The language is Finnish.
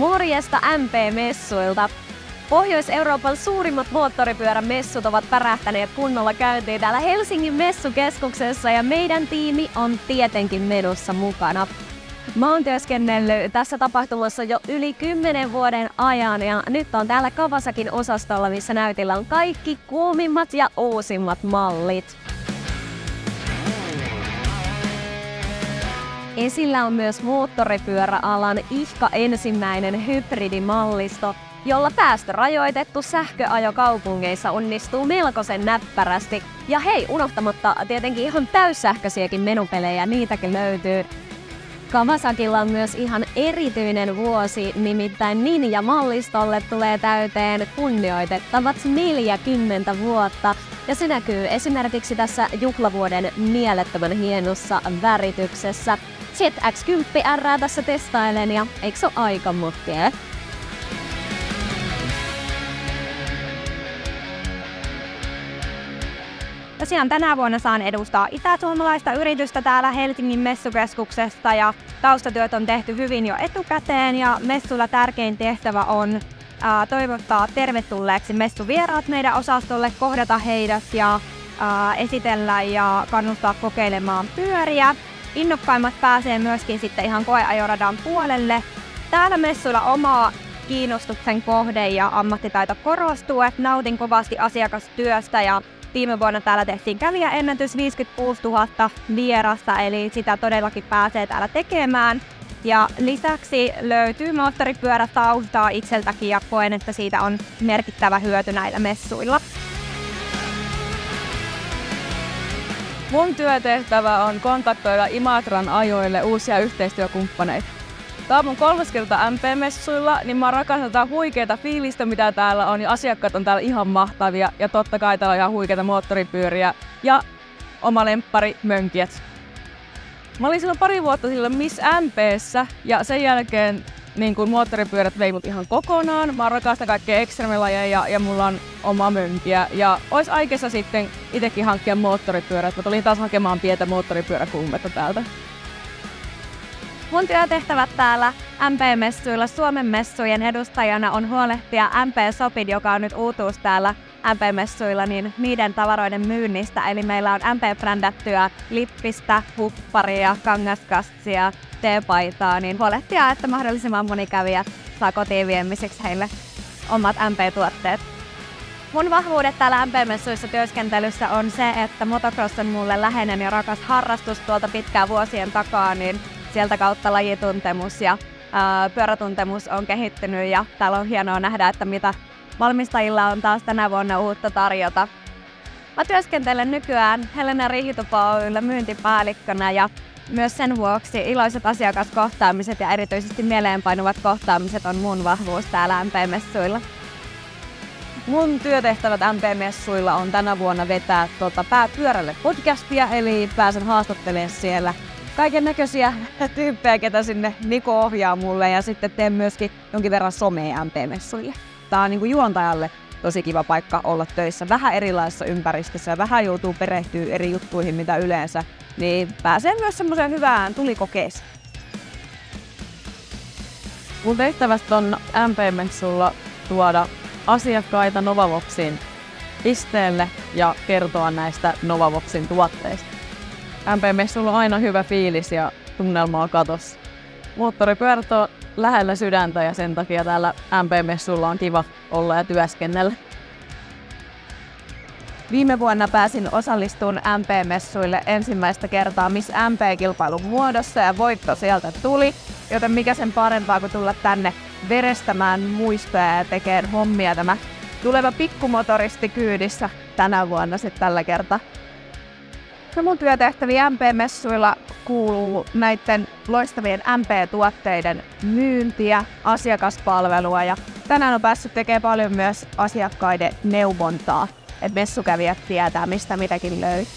Morjesta MP-messuilta! Pohjois-Euroopan suurimmat moottoripyörämessut ovat pärähtäneet kunnolla käyntiin täällä Helsingin messukeskuksessa ja meidän tiimi on tietenkin menossa mukana. Mä oon työskennellyt tässä tapahtumassa jo yli 10 vuoden ajan ja nyt on täällä Kawasakin osastolla, missä näytillä on kaikki kuumimmat ja uusimmat mallit. Esillä on myös moottoripyöräalan ihka ensimmäinen hybridimallisto, jolla päästörajoitettu sähköajo kaupungeissa onnistuu melkoisen näppärästi. Ja hei, unohtamatta tietenkin ihan täyssähköisiäkin menupelejä, niitäkin löytyy. Kawasakilla on myös ihan erityinen vuosi, nimittäin Ninja-mallistolle tulee täyteen kunnioitettavat 40 vuotta. Ja se näkyy esimerkiksi tässä juhlavuoden mielettömän hienossa värityksessä. ZX10R tässä testailen ja eikö se ole aika mutkea? Tosiaan tänä vuonna saan edustaa itä-suomalaista yritystä täällä Helsingin messukeskuksesta ja taustatyöt on tehty hyvin jo etukäteen ja messulla tärkein tehtävä on toivottaa tervetulleeksi messuvieraat meidän osastolle, kohdata heidät ja esitellä ja kannustaa kokeilemaan pyöriä. Innokkaimmat pääsee myöskin sitten ihan koeajoradan puolelle. Täällä messuilla oma kiinnostuksen kohde ja ammattitaito korostuu, että nautin kovasti asiakastyöstä ja viime vuonna täällä tehtiin kävijäennätys 56 000 vierasta, eli sitä todellakin pääsee täällä tekemään. Ja lisäksi löytyy moottoripyörätaustaa itseltäkin ja koen, että siitä on merkittävä hyöty näillä messuilla. Mun työtehtävä on kontaktoida Imatran ajoille uusia yhteistyökumppaneita. Tää on mun 3. kerta MP-messuilla, niin mä rakastan tätä huikeeta fiilistä, mitä täällä on, ja asiakkaat on täällä ihan mahtavia, ja totta kai täällä on ihan huikeita moottoripyöriä, ja oma lemppari mönkijät. Mä olin silloin pari vuotta silloin Miss MP:ssä, ja sen jälkeen niin kun moottoripyörät vei mut ihan kokonaan. Mä rakastan kaikkea ekstremilajeja ja mulla on oma mönkiä, ja ois aikeissa sitten itekin hankkia moottoripyörät. Mä tulin taas hakemaan pientä moottoripyöräkuumetta täältä. Mun työtehtävät täällä MP-messuilla Suomen messujen edustajana on huolehtia MP-Shopin, joka on nyt uutuus täällä MP-messuilla, niin niiden tavaroiden myynnistä. Eli meillä on MP-brändättyä lippistä, hupparia, kangaskassia, teepaitaa, niin huolehtia, että mahdollisimman moni kävijä saa kotiin viemiseksi heille omat MP-tuotteet. Mun vahvuudet täällä MP-messuissa työskentelyssä on se, että motocross on mulle läheinen ja rakas harrastus tuolta pitkään vuosien takaa, niin sieltä kautta lajituntemus ja pyörätuntemus on kehittynyt ja täällä on hienoa nähdä, että mitä valmistajilla on taas tänä vuonna uutta tarjota. Mä työskentelen nykyään Helena Riihitupa Oy:llä myyntipäällikkönä ja myös sen vuoksi iloiset asiakaskohtaamiset ja erityisesti mieleenpainuvat kohtaamiset on mun vahvuus täällä MP-messuilla. Mun työtehtävät MP-messuilla on tänä vuonna vetää Pääpyörälle podcastia, eli pääsen haastattelemaan siellä kaiken näköisiä tyyppejä, ketä sinne Niko ohjaa mulle, ja sitten teen myöskin jonkin verran somea MP-messuille. Tää on juontajalle tosi kiva paikka olla töissä vähän erilaisessa ympäristössä ja vähän joutuu perehtyä eri juttuihin mitä yleensä, niin pääsee myös semmoiseen hyvään tulikokeeseen. Mun tehtävästä on MP-messulla tuoda asiakkaita Novavoxin pisteelle ja kertoa näistä Novavoxin tuotteista. MP-messulla on aina hyvä fiilis ja tunnelma on katossa. Moottoripyörät on lähellä sydäntä ja sen takia täällä MP-messulla on kiva olla ja työskennellä. Viime vuonna pääsin osallistumaan MP-messuille ensimmäistä kertaa Miss MP-kilpailun muodossa ja voitto sieltä tuli, joten mikä sen parempaa kuin tulla tänne verestämään muistoja ja tekemään hommia tämä tuleva pikkumotoristi kyydissä tänä vuonna sitten tällä kertaa. No mun työtehtäviä MP-messuilla kuuluu näiden loistavien MP-tuotteiden myyntiä, asiakaspalvelua ja tänään on päässyt tekemään paljon myös asiakkaiden neuvontaa, että messukävijät tietää mistä mitäkin löytyy.